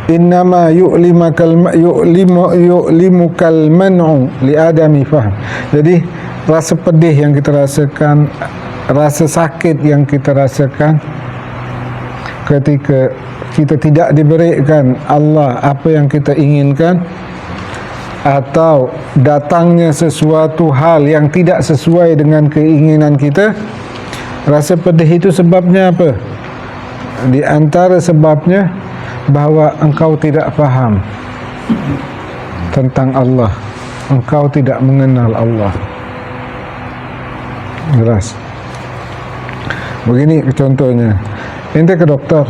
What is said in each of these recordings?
innama yu'limukal man'u li adami faham. Jadi rasa pedih yang kita rasakan, rasa sakit yang kita rasakan ketika kita tidak diberikan Allah apa yang kita inginkan, atau datangnya sesuatu hal yang tidak sesuai dengan keinginan kita. Rasa pedih itu sebabnya apa? Di antara sebabnya bahawa engkau tidak faham tentang Allah, engkau tidak mengenal Allah. Jelas. Begini contohnya, ente ke dokter,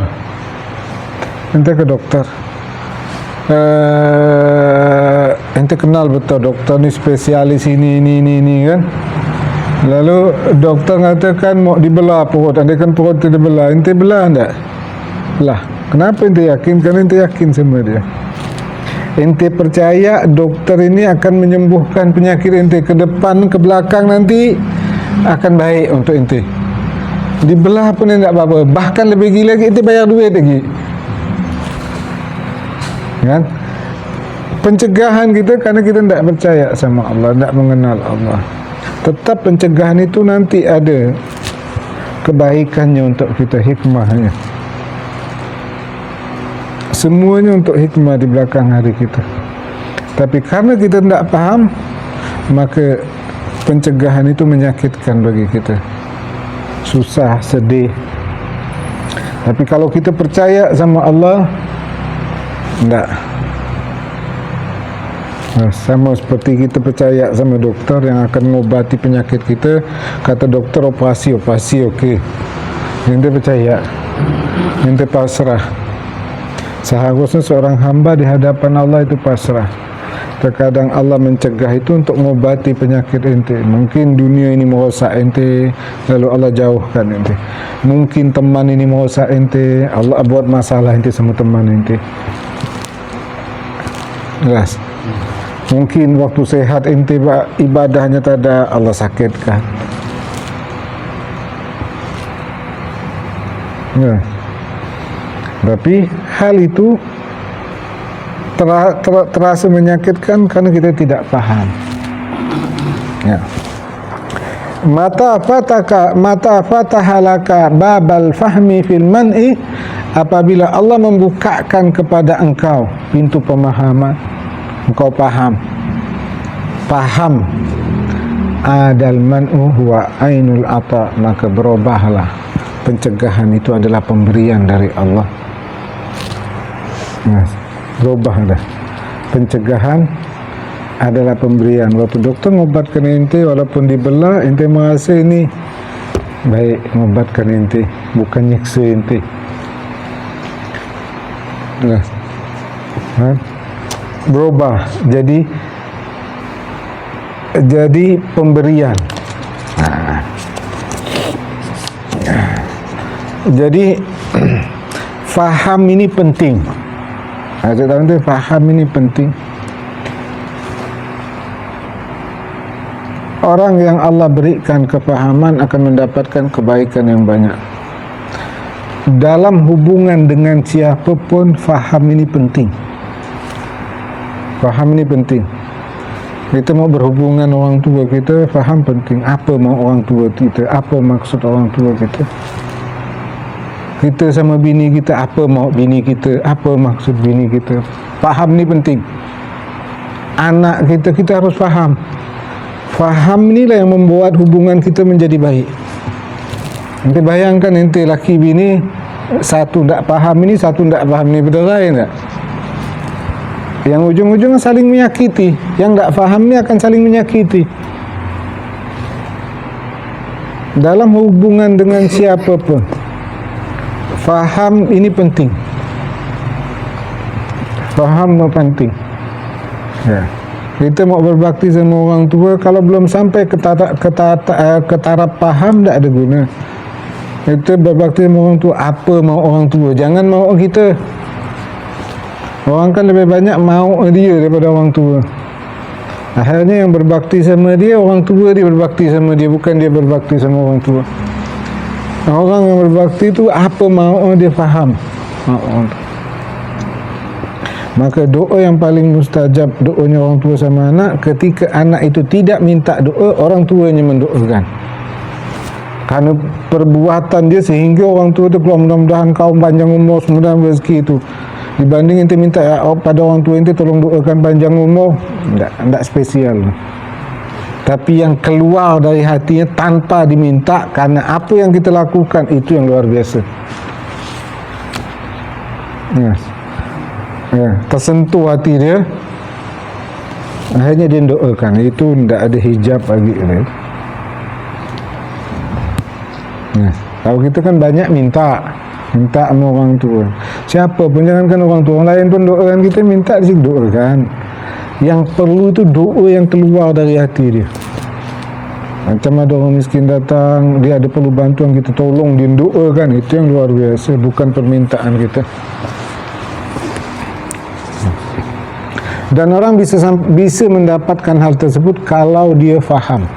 ente kenal betul dokter ni spesialis ini kan. Lalu dokter mengatakan mau dibelah perut, andaikan perut tidak belah, ente belah enggak? Belah. Kenapa ente yakin? Karena ente yakin sama dia. Ente percaya dokter ini akan menyembuhkan penyakit ente, ke depan ke belakang nanti akan baik untuk ente. Dibelah pun tidak apa-apa, bahkan lebih gila lagi, ente bayar duit lagi. Kan? Pencegahan kita karena kita tidak percaya sama Allah, tidak mengenal Allah. Tetap pencegahan itu nanti ada kebaikannya untuk kita, hikmahnya. Semuanya untuk hikmah di belakang hari kita. Tapi karena kita tidak paham, maka pencegahan itu menyakitkan bagi kita, susah, sedih. Tapi kalau kita percaya sama Allah, tidak. Nah, sama seperti kita percaya sama dokter yang akan mengobati penyakit kita. Kata dokter operasi, okey. Ente percaya, ente pasrah. Seharusnya seorang hamba di hadapan Allah itu pasrah. Terkadang Allah mencegah itu untuk mengobati penyakit ente. Mungkin dunia ini merosak ente, lalu Allah jauhkan ente. Mungkin teman ini merosak ente, Allah buat masalah ente sama teman ente. Jelas. Mungkin waktu sehat ente ibadahnya tak ada, Allah sakitkan. Ya. Tapi hal itu terasa menyakitkan karena kita tidak paham. Ya. Mata fatahalaka babal fahmi fil man'i, apabila Allah membukakan kepada engkau pintu pemahaman, engkau paham adal man'u huwa ainul ata, maka berubahlah. Pencegahan itu adalah pemberian dari Allah. Berubah dah. Pencegahan adalah pemberian. Waktu doktor mengobatkan ente, walaupun dibelah, ente merasa ini baik, mengobatkan ente, bukan nyiksa ente. Berubah jadi pemberian. Jadi faham ini penting. Saya tahu tu faham ini penting. Orang yang Allah berikan kefahaman akan mendapatkan kebaikan yang banyak. Dalam hubungan dengan siapa pun, faham ini penting. Faham ini penting. Kita mau berhubungan orang tua kita, faham penting. Apa mau orang tua kita, apa maksud orang tua kita. Kita sama bini kita, apa mau bini kita, apa maksud bini kita. Faham ni penting. Anak kita, kita harus faham. Faham inilah yang membuat hubungan kita menjadi baik. Nanti bayangkan ente laki bini, satu tak faham ini, satu tak faham ini, betul lain tak? Yang ujung-ujungnya saling menyakiti. Yang tak faham ni akan saling menyakiti. Dalam hubungan dengan siapa pun, faham ini penting. Faham penting. Ya. Kita mau berbakti sama orang tua, kalau belum sampai ke taraf faham, tak ada guna. Kita berbakti sama orang tua, apa mau orang tua, jangan mau kita. Orang kan lebih banyak mau dia daripada orang tua. Akhirnya yang berbakti sama dia, orang tua dia berbakti sama dia, bukan dia berbakti sama orang tua. Orang yang berbakti itu apa mau dia faham. Maka doa yang paling mustajab doanya orang tua sama anak, ketika anak itu tidak minta doa, orang tuanya mendoakan. Karena perbuatan dia sehingga orang tua itu keluar, mudah-mudahan kau panjang umur, mudah-mudahan rezeki itu. Dibanding ente minta pada orang tua ente tolong doakan panjang umur, enggak spesial. Tapi yang keluar dari hatinya tanpa diminta, karena apa yang kita lakukan itu yang luar biasa. Tersentuh hati dia, akhirnya dia doakan. Itu tidak ada hijab lagi. Kalau kita kan banyak minta sama orang tua. Siapa pun, jangankan orang tua, orang lain pun doakan kita, minta dia doakan. Yang perlu itu doa yang keluar dari hati dia. Macam ada orang miskin datang, dia ada perlu bantuan, kita tolong, dia doakan. Itu yang luar biasa, bukan permintaan kita. Dan orang bisa mendapatkan hal tersebut kalau dia faham,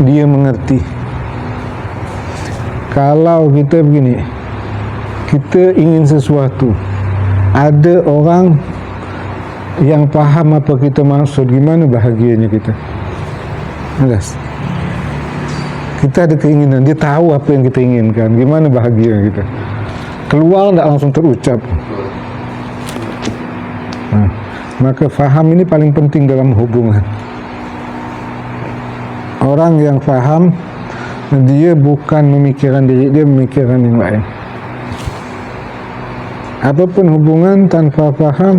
dia mengerti. Kalau kita begini, kita ingin sesuatu, ada orang yang faham apa kita maksud, gimana bahagianya kita. Jelas. Kita ada keinginan, dia tahu apa yang kita inginkan, gimana bahagia kita. Keluar tidak langsung terucap. Maka faham ini paling penting dalam hubungan. Orang yang faham, dia bukan memikirkan diri dia, memikirkan yang lain. Apapun hubungan tanpa faham,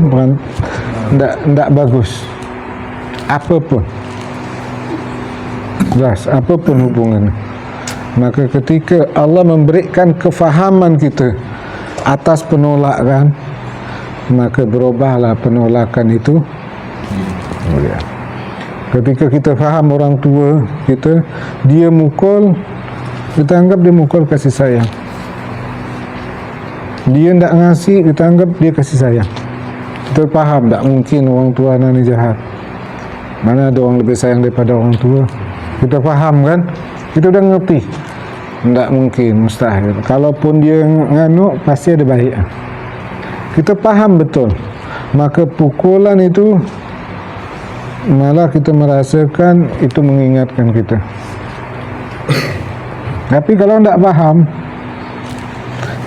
tidak bagus. Apapun, jelas, apapun hubungan. Maka ketika Allah memberikan kefahaman kita atas penolakan, maka berubahlah penolakan itu. Ketika kita faham orang tua kita, dia mukul, kita anggap dia mukul kasih sayang. Dia tidak ngasih, kita anggap dia kasih sayang. Kita faham, tak mungkin orang tua anak ni jahat. Mana ada orang lebih sayang daripada orang tua. Kita faham kan, kita dah ngerti. Tak mungkin, mustahil. Kalaupun dia nganuk, pasti ada baik. Kita faham betul. Maka pukulan itu malah kita merasakan itu mengingatkan kita. Tapi kalau tidak faham,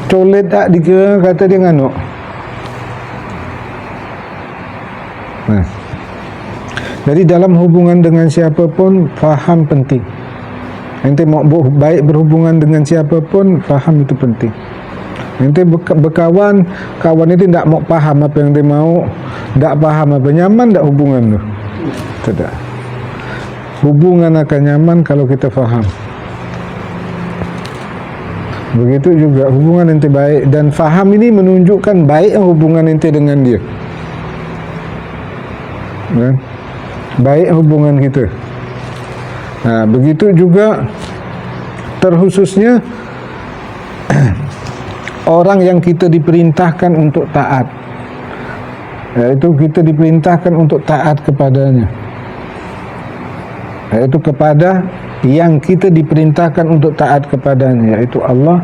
colet tak dikira kata dia nganuk. Jadi dalam hubungan dengan siapapun, faham penting. Ente mau baik berhubungan dengan siapapun, faham itu penting. Ente berkawan, kawan itu tidak mau faham apa yang dia mau, tidak faham apa, nyaman tak hubungan tu? Tidak. Hubungan akan nyaman kalau kita faham. Begitu juga hubungan ente baik, dan faham ini menunjukkan baik hubungan ente dengan dia. Kan? Baik hubungan kita. Nah, begitu juga terkhususnya orang yang kita diperintahkan untuk taat, yaitu kita diperintahkan untuk taat kepadanya, yaitu kepada yang kita diperintahkan untuk taat kepadanya, yaitu Allah.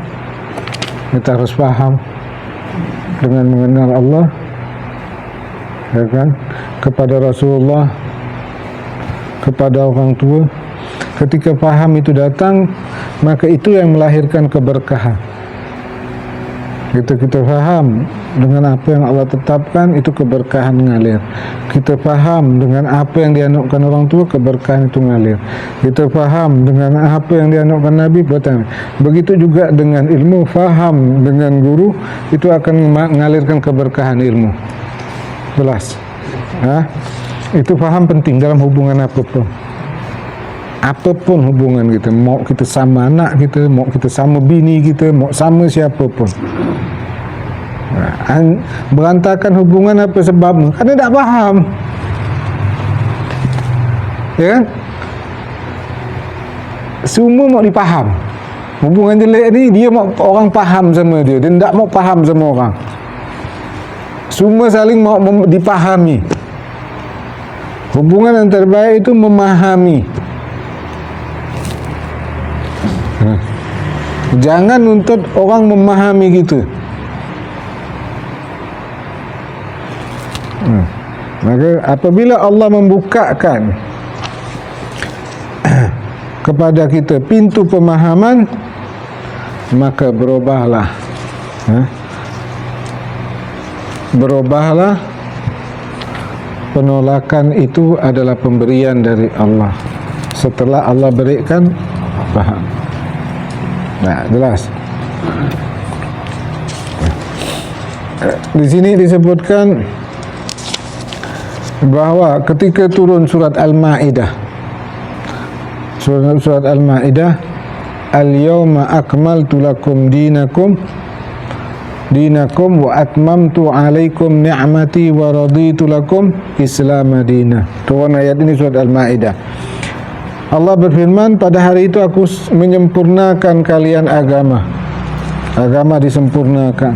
Kita harus faham dengan mengenal Allah, ya kan, kepada Rasulullah, kepada orang tua. Ketika faham itu datang, maka itu yang melahirkan keberkahan. Kita faham dengan apa yang Allah tetapkan, itu keberkahan mengalir. Kita faham dengan apa yang dianugerahkan orang tua, keberkahan itu mengalir. Kita faham dengan apa yang dianugerahkan Nabi, bertanya. Begitu juga dengan ilmu, faham dengan guru, itu akan mengalirkan keberkahan ilmu. Jelas. Itu faham penting dalam hubungan apapun. Apapun hubungan kita, mau kita sama anak kita, mau kita sama bini kita, mau sama siapapun. Berantakan hubungan apa sebab? Karena tak faham. Ya kan? Semua mau dipaham. Hubungan jelek ni, dia mau orang faham sama dia, dia tak mau faham sama orang. Semua saling mau dipahami. Hubungan yang terbaik itu memahami. Jangan nuntut orang memahami kita. Maka apabila Allah membukakan kepada kita pintu pemahaman, maka berubahlah. Berubahlah. Penolakan itu adalah pemberian dari Allah. Setelah Allah berikan, faham. Nah, jelas. Di sini disebutkan bahawa ketika turun surat Al-Ma'idah, surat Al-Ma'idah, Al-yawma akmaltu lakum dinakum wa atmamtu alaikum ni'mati wa raditu lakum Islam madina. Turun ayat ini surat Al-Ma'idah. Allah berfirman, pada hari itu aku menyempurnakan kalian agama. Agama disempurnakan.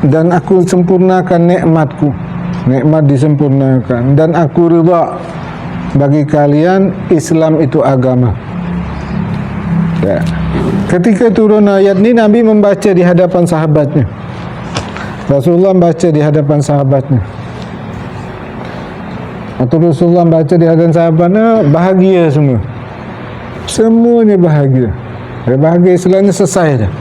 Dan aku sempurnakan nikmatku. Nikmat disempurnakan. Dan aku ridha bagi kalian Islam itu agama. Ya. Ketika turun ayat ini, Nabi membaca di hadapan sahabatnya. Rasulullah membaca di hadapan sahabatnya. Atau Rasulullah membaca di hadapan sahabatnya, bahagia semua. Semuanya bahagia. Bahagia istilahnya selesai dah.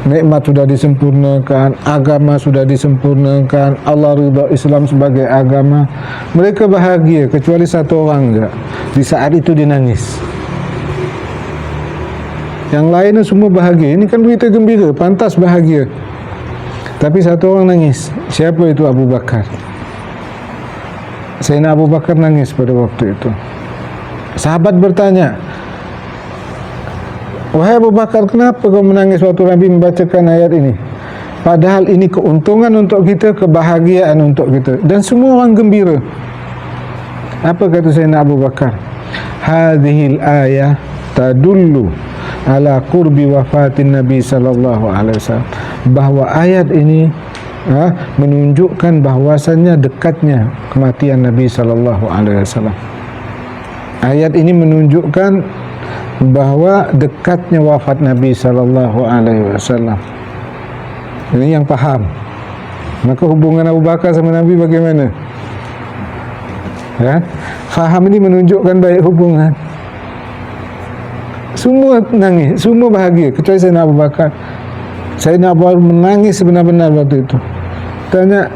Nikmat sudah disempurnakan, agama sudah disempurnakan, Allah ridha Islam sebagai agama. Mereka bahagia, kecuali satu orang enggak. Di saat itu dia nangis. Yang lainnya semua bahagia. Ini kan berita gembira, pantas bahagia. Tapi satu orang nangis. Siapa itu? Abu Bakar. Sayyidina Abu Bakar nangis pada waktu itu. Sahabat bertanya, wahai Abu Bakar, kenapa kau menangis waktu Nabi membacakan ayat ini? Padahal ini keuntungan untuk kita, kebahagiaan untuk kita, dan semua orang gembira. Apa kata Sayyidina Abu Bakar? Hadhil ayah tadullu ala qurbi wafatin Nabi sallallahu alaihi wasallam. Bahwa ayat ini menunjukkan bahwasannya dekatnya kematian Nabi sallallahu alaihi wasallam. Ayat ini menunjukkan bahwa dekatnya wafat Nabi sallallahu alaihi wasallam. Ini yang paham. Maka hubungan Abu Bakar sama Nabi bagaimana? Ya, faham ini menunjukkan baik hubungan. Semua nangis, semua bahagia kecuali Sayyidina Abu Bakar. Sayyidina Abu Bakar menangis sebenar-benar waktu itu. Tanya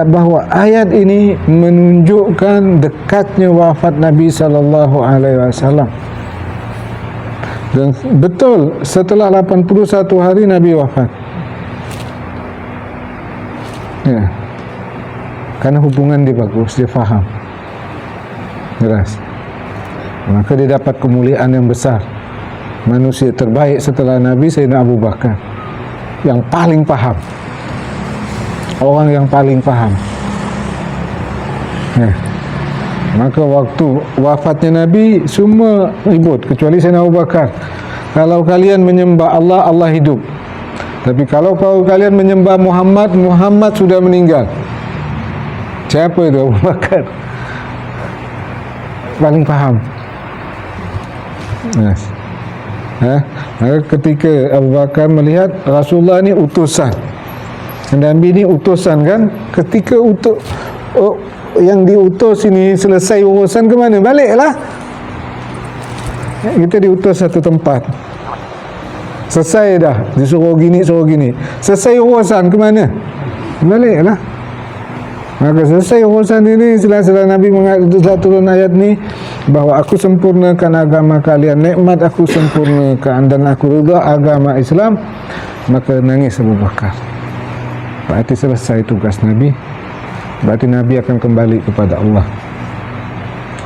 bahwa ayat ini menunjukkan dekatnya wafat Nabi sallallahu alaihi wasallam. Dan betul, setelah 81 hari Nabi wafat. Ya. Karena hubungan dia bagus, dia faham. Jelas. Maka dia dapat kemuliaan yang besar. Manusia terbaik setelah Nabi Sayyidina Abu Bakar, yang paling paham. Orang yang paling paham. Ya. Maka waktu wafatnya Nabi, semua ribut kecuali Sayyidina Abu Bakar. Kalau kalian menyembah Allah, Allah hidup. Tapi kalau kalian menyembah Muhammad, Muhammad sudah meninggal. Siapa itu? Abu Bakar. Paling paham. Yes. Maka ketika Abu Bakar melihat Rasulullah ini utusan, Nabi ini utusan kan, ketika yang diutus ini selesai urusan, ke mana? Baliklah. Kita diutus satu tempat, selesai dah, disuruh gini, suruh gini, selesai urusan, ke mana? Baliklah. Maka selesai urusan ini, setelah Nabi mengatur turun ayat ni, bahawa aku sempurnakan agama kalian, nikmat aku sempurnakan, dan aku ridha agama Islam. Maka nangis Abu Bakar. Berarti selesai tugas Nabi. Berarti Nabi akan kembali kepada Allah.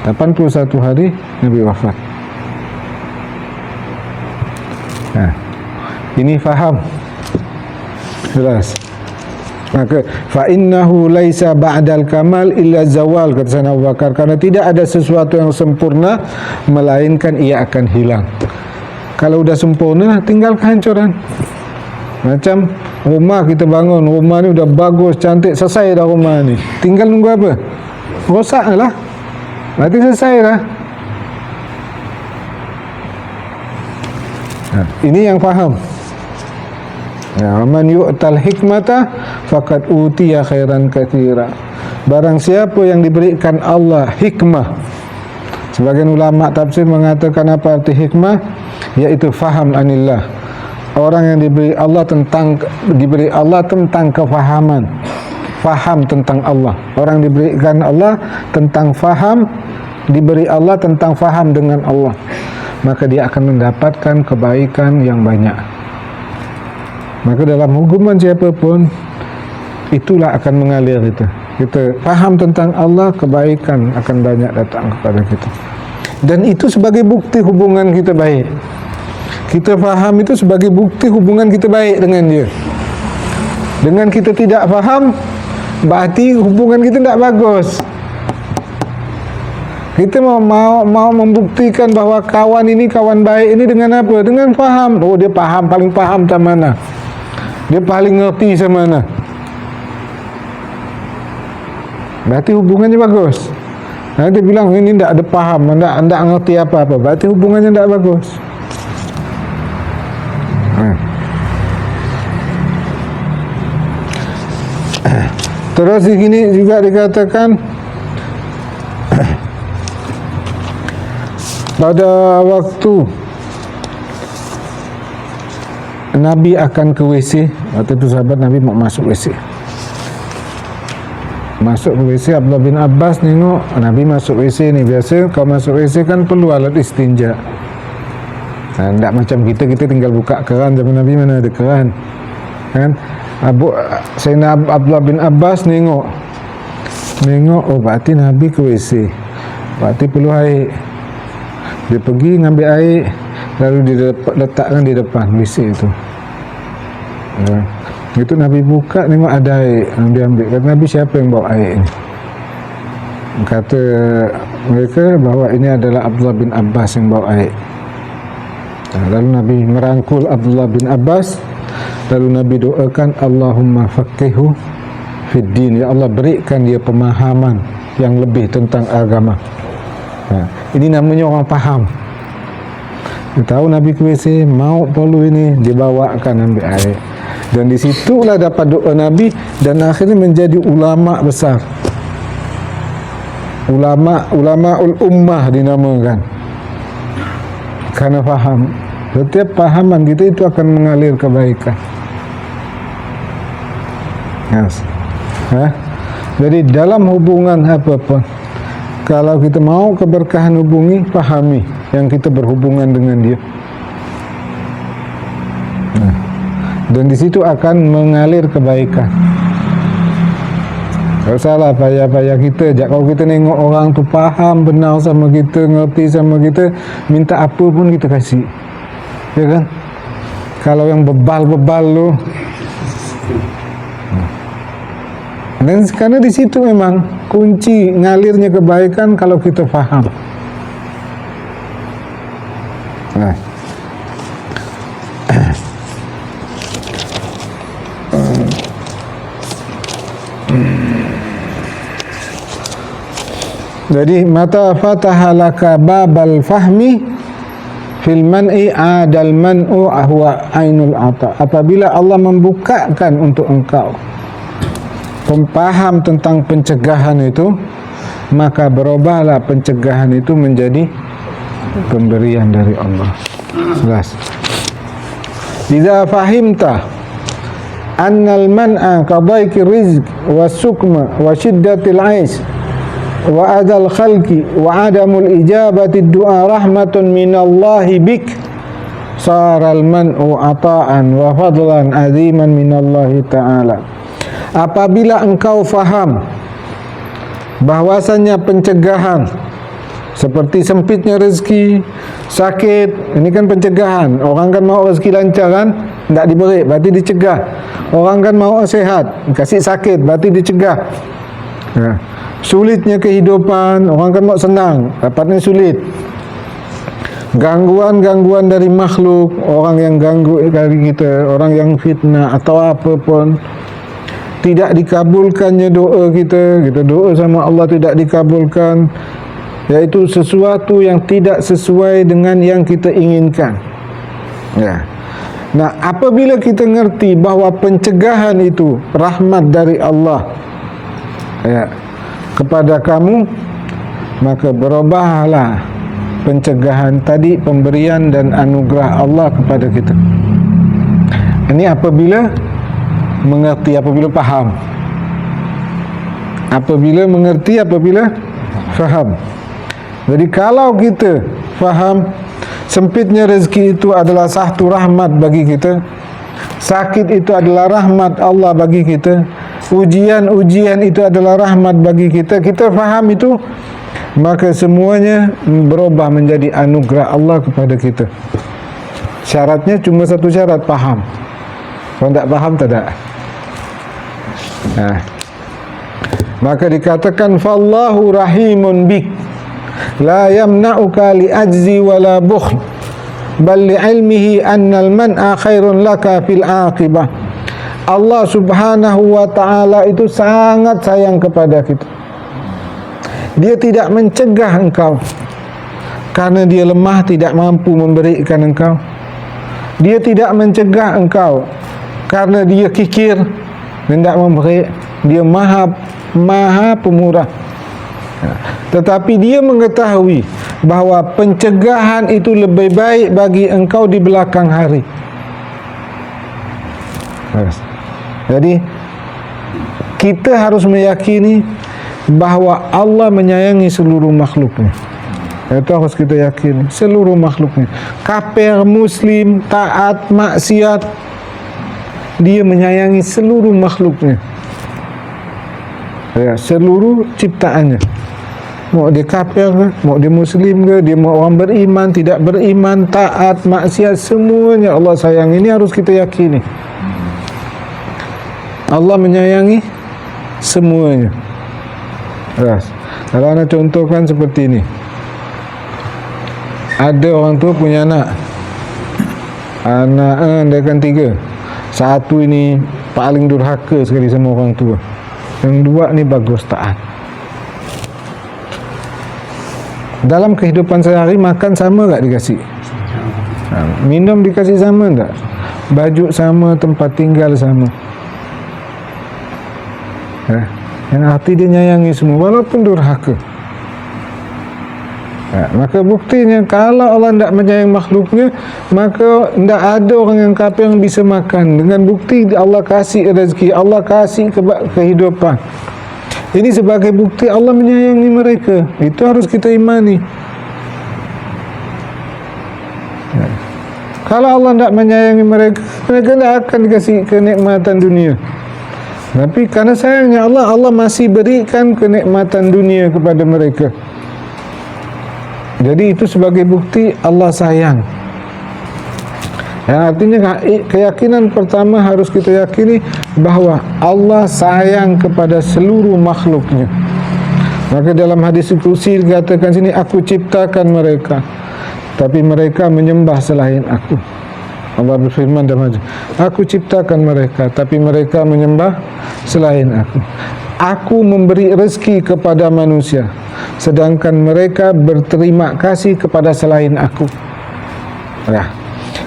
81 hari Nabi wafat. Nah, ini faham. Jelas. Maka fa innahu laisa ba'dal kamal illa zawal, kata Sayyidina Abu Bakar, karena tidak ada sesuatu yang sempurna melainkan ia akan hilang. Kalau sudah sempurna, tinggal kehancuran. Macam rumah kita bangun, rumah ni sudah bagus, cantik, selesai dah rumah ni. Tinggal nunggu apa? Rosaklah. Berarti selesai dah. Ini yang faham. Ya, man yu'tal hikmata faqad utiya khairan katsira. Barang siapa yang diberikan Allah hikmah. Sebagian ulama tafsir mengatakan apa arti hikmah? Yaitu faham anillah. Orang yang diberi Allah tentang kefahaman. Faham tentang Allah. Orang diberikan Allah tentang faham, diberi Allah tentang faham dengan Allah, maka dia akan mendapatkan kebaikan yang banyak. Maka dalam hubungan siapapun, itulah akan mengalir itu. Kita faham tentang Allah, kebaikan akan banyak datang kepada kita. Dan itu sebagai bukti hubungan kita baik. Kita faham itu sebagai bukti hubungan kita baik dengan dia. Dengan kita tidak faham, berarti hubungan kita tidak bagus. Kita mau membuktikan bahawa kawan ini kawan baik ini dengan apa? Dengan faham. Oh, dia faham, paling faham sama mana? Dia paling ngerti sama mana? Berarti hubungannya bagus. Nah, dia bilang ini tidak ada paham, tidak ngerti apa-apa. Berarti hubungannya tidak bagus. Terus di sini juga dikatakan pada waktu Nabi akan ke WC, waktu itu sahabat Nabi mau masuk WC. Masuk ke WC, Abdullah bin Abbas tengok Nabi masuk WC ni. Biasa kalau masuk WC kan perlu alat istinja. Tak macam kita tinggal buka keran. Zaman Nabi mana ada keran, kan? Sayyidina Abdullah bin Abbas nengok, oh berarti Nabi ke WC, berarti perlu air. Dia pergi ngambil air, lalu diletakkan di depan WC itu. Ya. Itu Nabi buka, tengok ada air, Nabi ambil. Kata Nabi, siapa yang bawa air ini? Kata mereka bahawa ini adalah Abdullah bin Abbas yang bawa air. Lalu Nabi merangkul Abdullah bin Abbas, lalu Nabi doakan, Allahumma faqihu fid din, ya Allah berikan dia pemahaman yang lebih tentang agama. Nah, ini namanya orang faham. Dia tahu Nabi ke WC, mau perlu ini, dibawakan ambil air. Dan disitulah dapat doa Nabi, dan akhirnya menjadi ulama besar. Ulamaul ummah dinamakan. Karena faham. Setiap pahaman kita itu akan mengalir kebaikan. Yes. Jadi dalam hubungan apapun, kalau kita mau keberkahan hubungi, pahami yang kita berhubungan dengan dia. Dan di situ akan mengalir kebaikan. Kalau salah payah-payah kita, kalau kita nengok orang tu faham benar sama kita, ngerti sama kita, minta apa pun kita kasih, ya kan? Kalau yang bebal-bebal tu, dan karena di situ memang kunci ngalirnya kebaikan kalau kita faham. Nah. Jadi mata fataha laka babal fahmi fil man'i adal man'u ahwa ainul ata. Apabila Allah membukakan untuk engkau paham tentang pencegahan itu, maka berubahlah pencegahan itu menjadi pemberian dari Allah. Jelas. Idza fahimta annal man'a qadaiki rizq wa sukma wa shiddatil 'aish wa adal khalqi wa adamul ijabati du'a rahmatun minallahi bik saral man'u ata'an wa fadlan aziman minallahi ta'ala. Apabila engkau faham bahwasanya pencegahan seperti sempitnya rezeki, sakit, ini kan pencegahan. Orang kan mau rezeki lancar kan, tidak diberi, berarti dicegah. Orang kan mau sehat, kasih sakit, berarti dicegah. Ya. Sulitnya kehidupan, orang kan mau senang, dapatnya sulit. Gangguan-gangguan dari makhluk, orang yang ganggu dari kita, orang yang fitnah atau apapun, tidak dikabulkannya doa kita doa sama Allah tidak dikabulkan, yaitu sesuatu yang tidak sesuai dengan yang kita inginkan. Ya. Nah, apabila kita ngerti bahawa pencegahan itu rahmat dari Allah ya, kepada kamu, maka berubahlah pencegahan tadi, pemberian dan anugerah Allah kepada kita. Ini apabila mengerti, apabila faham. Apabila mengerti, apabila faham. Jadi kalau kita faham sempitnya rezeki itu adalah satu rahmat bagi kita, sakit itu adalah rahmat Allah bagi kita, ujian-ujian itu adalah rahmat bagi kita, kita faham itu, maka semuanya berubah menjadi anugerah Allah kepada kita. Syaratnya cuma satu syarat, faham. Kalau tak faham, tak ada. Nah, maka dikatakan fallahu rahimun bik, la yamna'uka li ajzi wala bukhl, bal li ilmihi annal man'a khairun laka fil aqibah. Allah subhanahu wa ta'ala itu sangat sayang kepada kita. Dia tidak mencegah engkau karena dia lemah, tidak mampu memberikan engkau. Dia tidak mencegah engkau karena dia kikir, tidak memberi. Dia maha pemurah. Tetapi dia mengetahui bahawa pencegahan itu lebih baik bagi engkau di belakang hari. Jadi kita harus meyakini bahawa Allah menyayangi seluruh makhluknya. Itu harus kita yakini, seluruh makhluknya. Kafir, muslim, taat, maksiat, dia menyayangi seluruh makhluknya. Ya, seluruh ciptaannya. Mau dia kafir ke, mau dia muslim ke, dia mau orang beriman, tidak beriman, taat, maksiat, semuanya Allah sayang. Ini harus kita yakini. Allah menyayangi semuanya. Kalau anda contohkan seperti ini, ada orang tua punya anak, dia kan 3. Satu ini paling durhaka sekali sama orang tua, yang 2 ni bagus, taat. Dalam kehidupan sehari makan sama tak dikasih? Minum dikasih sama tak? Baju sama, tempat tinggal sama. Yang arti dia nyayangi semua walaupun durhaka. Maka buktinya kalau Allah tidak menyayang makhluknya, maka tidak ada orang yang kafir yang bisa makan. Dengan bukti Allah kasih rezeki, Allah kasih kehidupan. Ini sebagai bukti Allah menyayangi mereka. Itu harus kita imani. Kalau Allah tidak menyayangi mereka, mereka tidak akan dikasih kenikmatan dunia. Tapi karena sayangnya Allah, Allah masih berikan kenikmatan dunia kepada mereka. Jadi itu sebagai bukti Allah sayang. Yang artinya keyakinan pertama harus kita yakini bahawa Allah sayang kepada seluruh makhluknya. Maka dalam hadis qudsi dikatakan sini, aku ciptakan mereka, tapi mereka menyembah selain aku. Allah berfirman dalam hadis, aku ciptakan mereka, tapi mereka menyembah selain aku. Aku memberi rezeki kepada manusia, sedangkan mereka berterima kasih kepada selain aku. Ya.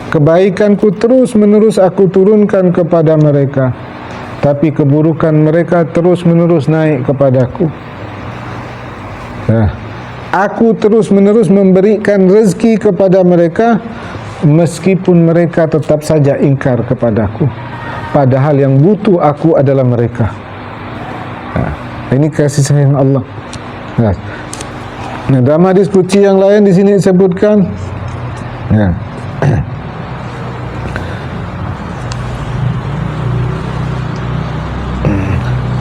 Kebaikanku terus menerus aku turunkan kepada mereka, tapi keburukan mereka terus menerus naik kepadaku. Ya. Aku terus menerus memberikan rezeki kepada mereka, meskipun mereka tetap saja ingkar kepadaku, padahal yang butuh aku adalah mereka. Ini kasih sayang Allah. Nah, dalam hadis qudsi yang lain di sini disebutkan, ya,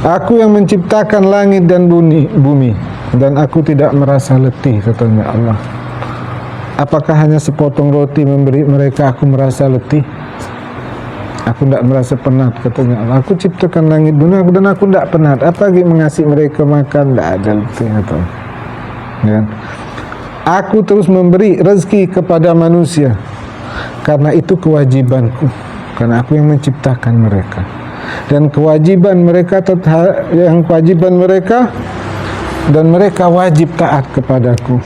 aku yang menciptakan langit dan bumi, dan aku tidak merasa letih, katanya Allah. Apakah hanya sepotong roti memberi mereka aku merasa letih? Aku tidak merasa penat, katanya Allah. Aku ciptakan langit dunia dan aku tidak penat. Apa lagi mengasihi mereka makan? Tidak ada letih, katanya. Ya. Aku terus memberi rezeki kepada manusia, karena itu kewajibanku, karena aku yang menciptakan mereka. Dan kewajiban mereka dan mereka wajib taat kepadaku.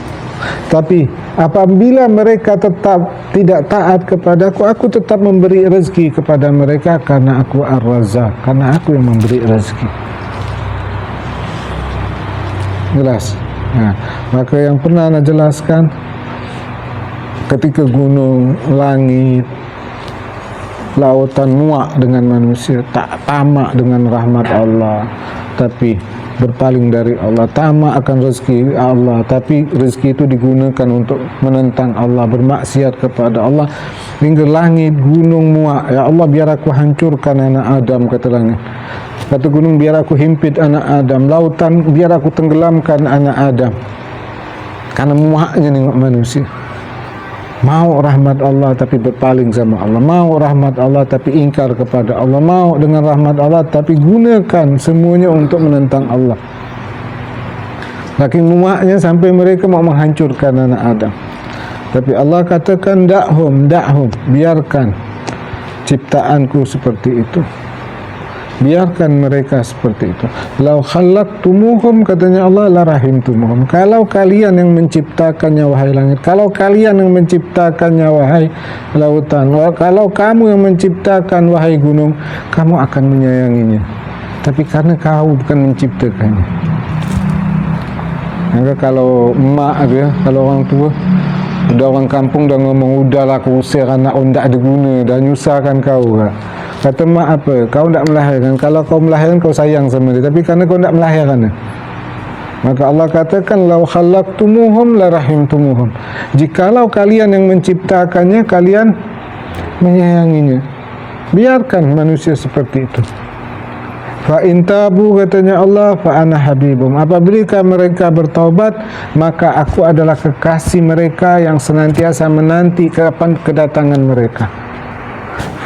Tapi Apabila mereka tetap tidak taat kepadaku, aku tetap memberi rezeki kepada mereka karena aku Ar-Razzaq, karena aku yang memberi rezeki. Jelas? Nah, maka yang pernah Ana jelaskan, ketika gunung, langit, lautan muak dengan manusia, tak tamak dengan rahmat Allah, tapi berpaling dari Allah, tamak akan rezeki Allah, tapi rezeki itu digunakan untuk menentang Allah, bermaksiat kepada Allah, hingga langit, gunung muak, ya Allah biar aku hancurkan anak Adam, kata langit. Kata gunung, biar aku himpit anak Adam. Lautan, biar aku tenggelamkan anak Adam. Karena muaknya nengok manusia. Mau rahmat Allah tapi berpaling sama Allah, mau rahmat Allah tapi ingkar kepada Allah, mau dengan rahmat Allah tapi gunakan semuanya untuk menentang Allah. Saking muaknya sampai mereka mau menghancurkan anak Adam. Tapi Allah katakan da'hum, biarkan ciptaanku seperti itu, biarkan mereka seperti itu. Lau khalaqtumuhum, katanya Allah, la rahimtumuhum. Kalau kalian yang menciptakannya wahai langit, kalau kalian yang menciptakannya wahai lautan, kalau kamu yang menciptakan wahai gunung, kamu akan menyayanginya. Tapi karena kau bukan menciptakannya. Maka kalau emak dia, kalau orang tua, udah orang kampung dah ngomong, udahlah aku usir anak, ndak ada guna, dah nyusahkan kau. Kata mak apa? Kau tak melahirkan. Kalau kau melahirkan, kau sayang sama dia. Tapi kerana kau tak melahirkan, maka Allah katakan, lau khalaqtumuhum la rahimtumuhum. Jikalau kalian yang menciptakannya, kalian menyayanginya. Biarkan manusia seperti itu. Fa in tabu, katanya Allah, fa ana habibum. Apabila mereka bertaubat, maka aku adalah kekasih mereka yang senantiasa menanti kapan kedatangan mereka.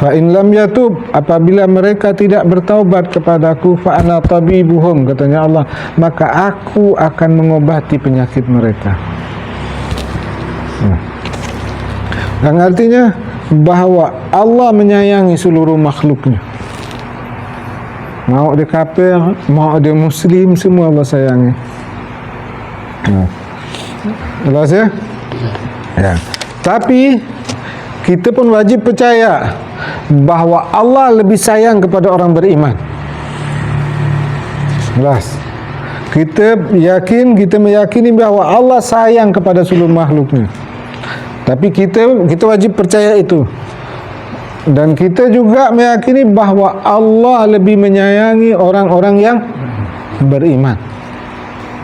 Fa in lam yatub, apabila mereka tidak bertaubat kepadaku, fa ana tabibuhum, katanya Allah, maka aku akan mengobati penyakit mereka. Yang artinya bahawa Allah menyayangi seluruh makhluknya. Mau dia kafir, mau dia muslim, semua Allah sayangi. Jelas ya? Ya. Tapi kita pun wajib percaya bahawa Allah lebih sayang kepada orang beriman. Jelas. Kita meyakini bahawa Allah sayang kepada seluruh makhluknya. Tapi kita wajib percaya itu. Dan kita juga meyakini bahawa Allah lebih menyayangi orang-orang yang beriman.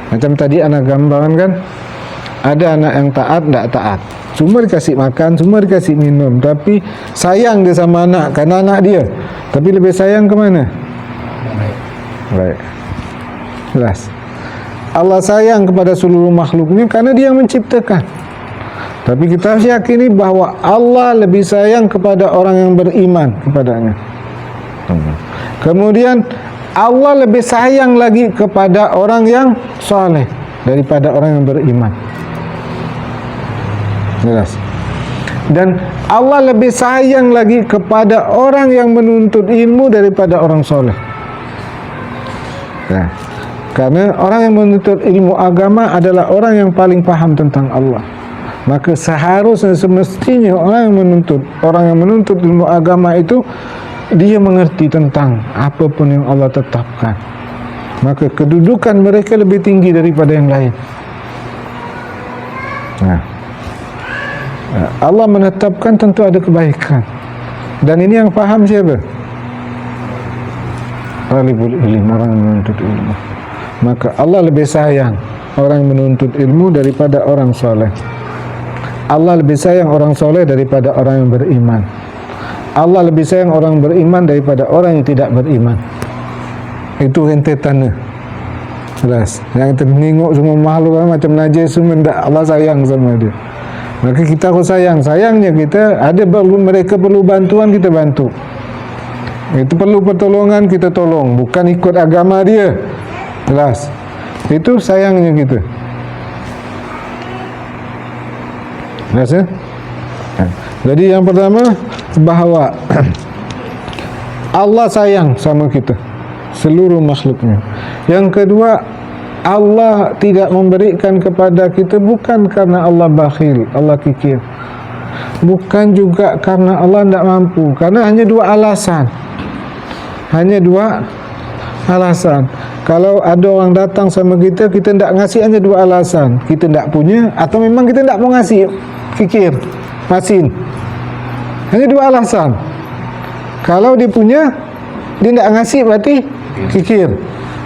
Macam tadi anak gambaran kan, ada anak yang taat, tidak taat, cuma dikasih makan, cuma dikasih minum, tapi sayang dia sama anak, karena anak dia. Tapi lebih sayang ke mana? Baik. Jelas. Allah sayang kepada seluruh makhluknya karena dia yang menciptakan. Tapi kita harus yakini bahawa Allah lebih sayang kepada orang yang beriman kepadanya. Kemudian Allah lebih sayang lagi kepada orang yang soleh daripada orang yang beriman. Jelas. Dan Allah lebih sayang lagi kepada orang yang menuntut ilmu daripada orang soleh. Ya. Karena orang yang menuntut ilmu agama adalah orang yang paling paham tentang Allah. Maka seharusnya, semestinya orang yang menuntut ilmu agama itu, dia mengerti tentang apapun yang Allah tetapkan. Maka kedudukan mereka lebih tinggi daripada yang lain. Nah, Allah menetapkan tentu ada kebaikan. Dan ini yang faham siapa? Talibul ilm, orang yang menuntut ilmu. Maka Allah lebih sayang orang yang menuntut ilmu daripada orang soleh. Allah lebih sayang orang soleh daripada orang yang beriman. Allah lebih sayang orang beriman daripada orang yang tidak beriman. Itu rentetannya. Jelas. Yang ternengok semua makhluk macam najis semua, Allah sayang sama dia. Maka kita harus sayang. Sayangnya kita ada mereka perlu bantuan, kita bantu. Itu perlu pertolongan, kita tolong. Bukan ikut agama dia. Jelas. Itu sayangnya kita. Jelas ya? Jadi yang pertama, bahawa Allah sayang sama kita, seluruh makhluknya. Yang kedua, Allah tidak memberikan kepada kita bukan karena Allah bakhil, Allah kikir. Bukan juga karena Allah tidak mampu. Karena hanya dua alasan. Hanya dua alasan. Kalau ada orang datang sama kita, kita tidak ngasih, hanya dua alasan. Kita tidak punya, atau memang kita tidak mau ngasih. Kikir, masin. Hanya dua alasan. Kalau dia punya, dia tidak ngasih, berarti kikir.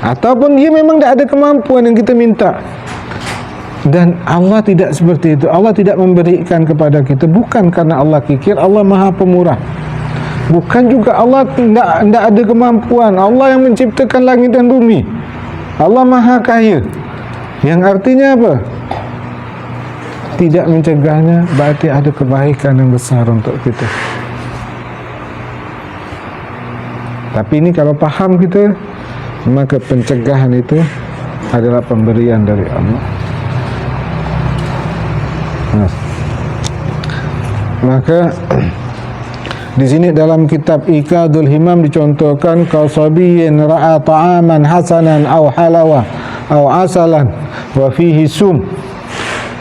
Ataupun dia memang tidak ada kemampuan yang kita minta. Dan Allah tidak seperti itu. Allah tidak memberikan kepada kita bukan karena Allah kikir. Allah Maha Pemurah. Bukan juga Allah tidak ada kemampuan. Allah yang menciptakan langit dan bumi. Allah Maha Kaya. Yang artinya apa? Tidak mencegahnya, berarti ada kebaikan yang besar untuk kita. Tapi ini kalau paham kita, maka pencegahan itu adalah pemberian dari Allah. Maka di sini dalam kitab Iqadul Himam dicontohkan kausabiyin ra'a ta'aman hasanan aw halawa aw asalan wa fihi sum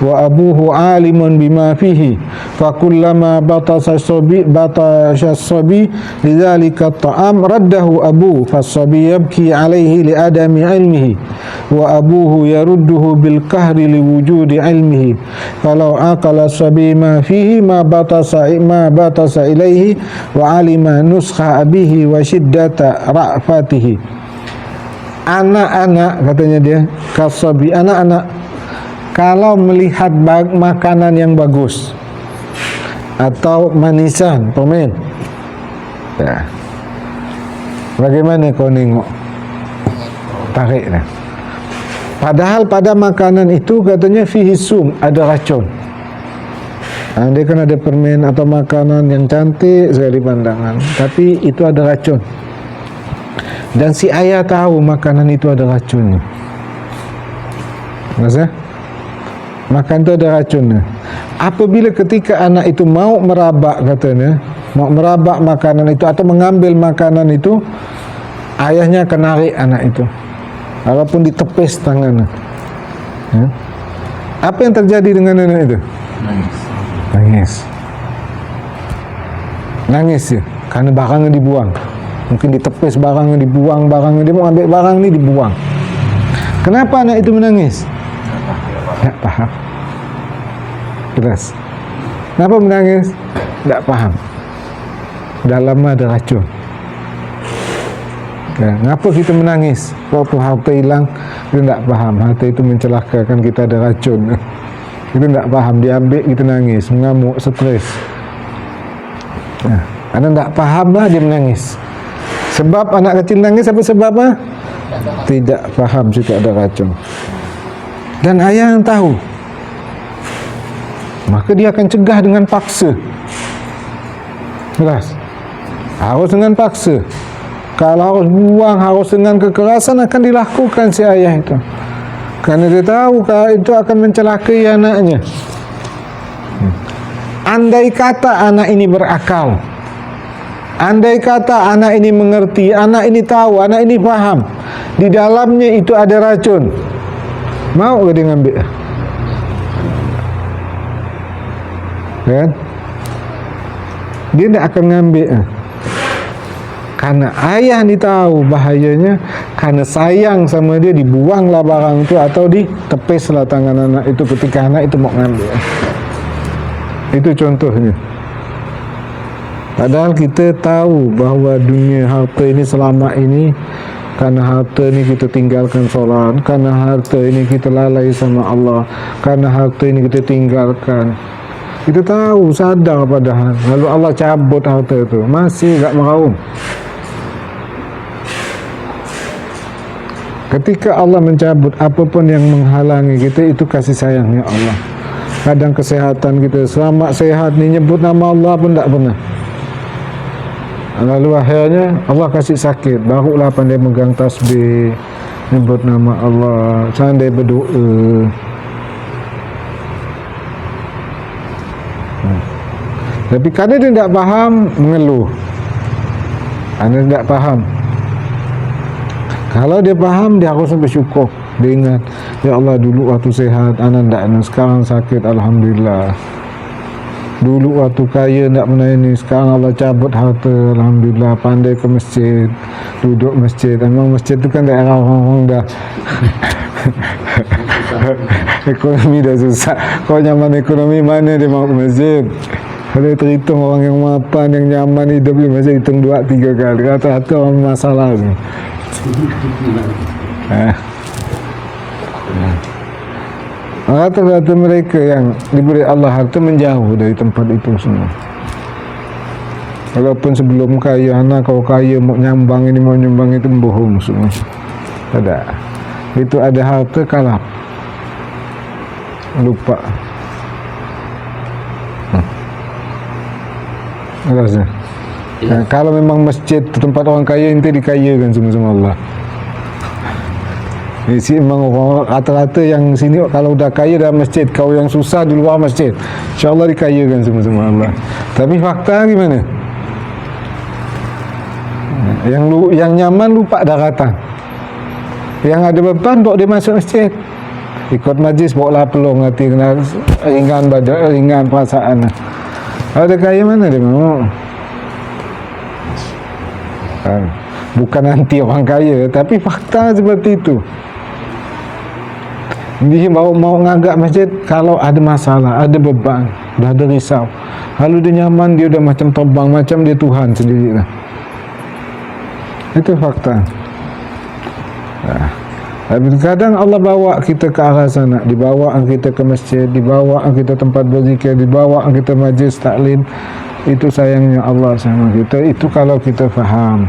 wa abuhu alimun bima fihi fa kullama batasa as-sabi lidzalika at-ta'am raddahu abu fas-sabi yabki alayhi li adami ilmihi wa abuhu yarudduhu bil qahri li wujudi ilmihi falau aqala as-sabi ma fihi ma batasa ilayhi wa alima nuskha abihi wa shiddata ra'fatihi. Anak-anak, katanya dia, kasabi, anak-anak kalau melihat makanan yang bagus atau manisan, permen, ya, bagaimana kau nengok? Tarik dah. Padahal pada makanan itu katanya fihi sum, ada racun. Andai kan ada permen atau makanan yang cantik sekali pandangan, tapi itu ada racun. Dan si ayah tahu makanan itu ada racunnya. Maksudnya? Makan itu ada racunnya. Apabila ketika anak itu mau merabak, katanya, mau merabak makanan itu atau mengambil makanan itu, ayahnya akan narik anak itu, walaupun ditepis tangannya. Ya. Apa yang terjadi dengan anak itu? Nangis ya, karena barangnya dibuang. Mungkin ditepis barangnya dibuang, barangnya dia mau ambil barang ini dibuang. Kenapa anak itu menangis? Tak paham. Jelas. Kenapa menangis? Tak paham. Dalamnya ada racun. Ya, kenapa kita menangis? Waktu harta hilang, kita tak paham. Harta itu mencelakakan, kita ada racun. Kita tak paham, diambil kita nangis, mengamuk, stres. Nah, anak tak paham lah dia menangis. Sebab anak kecil nangis apa sebabnya? Tidak paham juga ada racun. Dan ayah yang tahu, maka dia akan cegah dengan paksa. Jelas. Harus dengan paksa. Kalau harus buang, harus dengan kekerasan akan dilakukan si ayah itu. Karena dia tahu kalau itu akan mencelakai anaknya. Andai kata anak ini berakal, andai kata anak ini mengerti, anak ini tahu, anak ini paham, di dalamnya itu ada racun, mau ke dia ngambil? Kan? Dia tidak akan ngambil. Karena ayah ni tahu bahayanya, karena sayang sama dia, dibuanglah barang itu atau ditepislah tangan anak itu ketika anak itu mau ngambil. Itu contohnya. Padahal kita tahu bahawa dunia harta ini selama ini, karena harta ini kita tinggalkan solat, karena harta ini kita lalai sama Allah, karena harta ini kita tinggalkan. Kita tahu, sadar padahal. Lalu Allah cabut harta itu, masih tak meraung. Ketika Allah mencabut apapun yang menghalangi kita, itu kasih sayangnya Allah. Kadang kesehatan kita, selama sehat ni nyebut nama Allah pun tak pernah. Lalu akhirnya Allah kasih sakit, barulah pandai megang tasbih, nyebut nama Allah, pandai berdoa. Tapi kerana dia tidak faham, mengeluh. Kerana tidak faham. Kalau dia faham, dia harus bersyukur. Dia ingat, ya Allah dulu waktu sehat anak tak, sekarang sakit, alhamdulillah. Dulu waktu kaya tak pernah ini, sekarang Allah cabut harta, alhamdulillah. Pandai ke masjid, duduk masjid. Memang masjid tu kan daerah orang-orang dah ekonomi dah susah. Kau nyaman ekonomi, mana dia mau ke masjid? Kalau terhitung orang yang mapan, yang nyaman hidup di masjid, hitung 2-3 kali. Rata-rata orang masalah ni. Rata-rata mereka yang diberi Allah harta menjauh dari tempat itu semua. Walaupun sebelum kaya, anak kau kaya mau nyambang ini mau nyambang itu, bohong semua. Tidak. Itu ada harta kalap, lupa. Rasanya. Nah, kalau memang masjid tempat orang kaya, ente dikayakan semua Allah. Isi memang orang rata-rata yang sini kalau dah kaya dalam masjid, kau yang susah di luar masjid, insya-Allah dikayakan semua Allah. Tapi fakta gimana? Yang nyaman lupa daratan. Yang ada beban bawa dia masuk masjid. Ikut majlis bawa lah pelong hati, kena ringan badan, ringan perasaan. Ada kaya mana dia mau? Bukan anti orang kaya, tapi fakta seperti itu. Dia mau ngagak masjid kalau ada masalah, ada beban, dah ada risau. Lalu dia nyaman, dia udah macam terbang, macam dia Tuhan sendiri lah. Itu fakta. Kadang Allah bawa kita ke arah sana, dibawa kita ke masjid, dibawa kita tempat berzikir, dibawa kita majlis taklim. Itu sayangnya Allah sama kita. Itu kalau kita faham.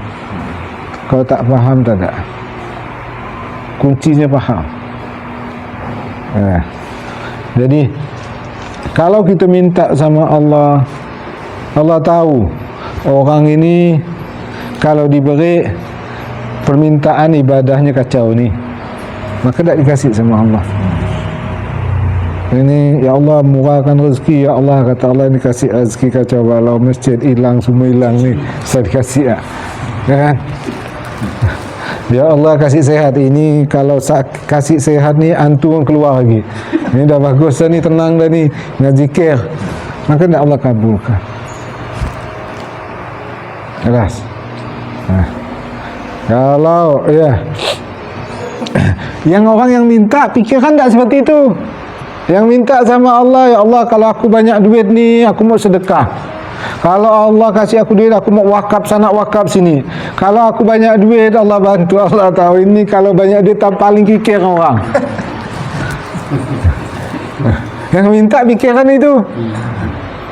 Kalau tak faham, tak ada. Kuncinya faham. Jadi kalau kita minta sama Allah, Allah tahu orang ini kalau diberi permintaan ibadahnya kacau ni, maka tak dikasih sama Allah. Ini ya Allah murahkan rezeki, ya Allah, kata Allah, ini kasih rezeki kacau balau, masjid hilang, semua hilang ni, saya dikasih ya kan? Ya Allah kasih sehat, ini kalau kasih sehat ni antum keluar lagi. Ini dah bagus dah ni, tenang dah ni, ngazikir, maka tak Allah kabulkan. Jelas. Kalau ya yang orang yang minta pikirkan tak seperti itu. Yang minta sama Allah, ya Allah kalau aku banyak duit ni aku mau sedekah. Kalau Allah kasih aku duit, aku mau wakaf sana wakaf sini. Kalau aku banyak duit, Allah bantu, Allah tahu. Ini kalau banyak duit tak paling kikir orang. Yang minta pikiran itu,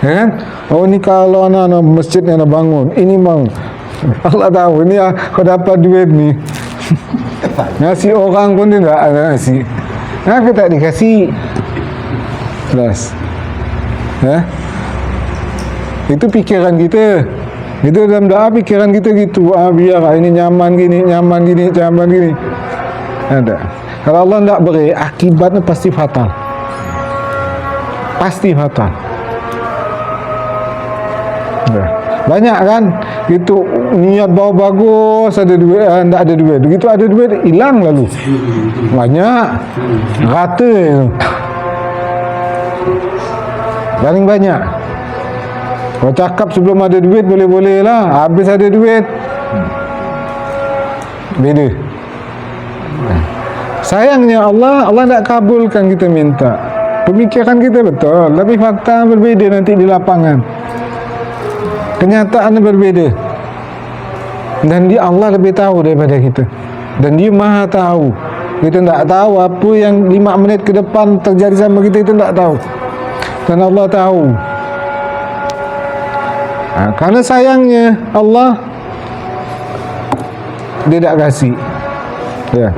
kan? Oh ni kalau anak masjidnya nak bangun, ini bang, Allah tahu. Ini kau dapat duit ni, ngasih orang pun dia tak ada ngasih. Kenapa tak dikasih? Jelas. Itu pikiran kita. Itu dalam doa pikiran kita gitu. Biar ini nyaman gini, nyaman gini, nyaman gini. Ada. Kalau Allah tidak beri, akibatnya pasti fatal. Pasti fatal. Banyak kan? Gitu niat bawa bagus, ada duit, tidak ada duit. Begitu ada duit, hilang lalu. Banyak. Rata itu. Paling banyak. Kau cakap sebelum ada duit boleh-boleh lah. Habis ada duit, beda. Sayangnya Allah tak kabulkan kita minta. Pemikiran kita betul, tapi fakta berbeza nanti di lapangan. Kenyataannya berbeza. Dan dia Allah lebih tahu daripada kita. Dan dia maha tahu. Kita tak tahu apa yang 5 menit ke depan terjadi sama kita, itu tak tahu. Dan Allah tahu. Karena sayangnya Allah, dia tak kasih. Ya.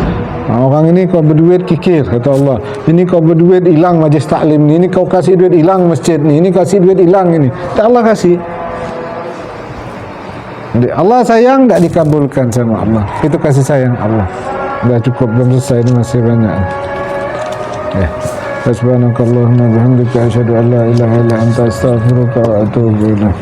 Orang ini kau berduit kikir, kata Allah. Ini kau berduit hilang majlis taklim ni. Ini kau kasih duit hilang masjid ni. Ini kasih duit hilang ini. Tak Allah kasih. Jadi Allah sayang, tak dikabulkan sama Allah. Itu kasih sayang Allah. Dah cukup, belum selesai, ini masih banyak. Ya. Subhanakallahumma bihamdika asyhadu an la ilaha illa anta astaghfiruka wa atubu ilaik.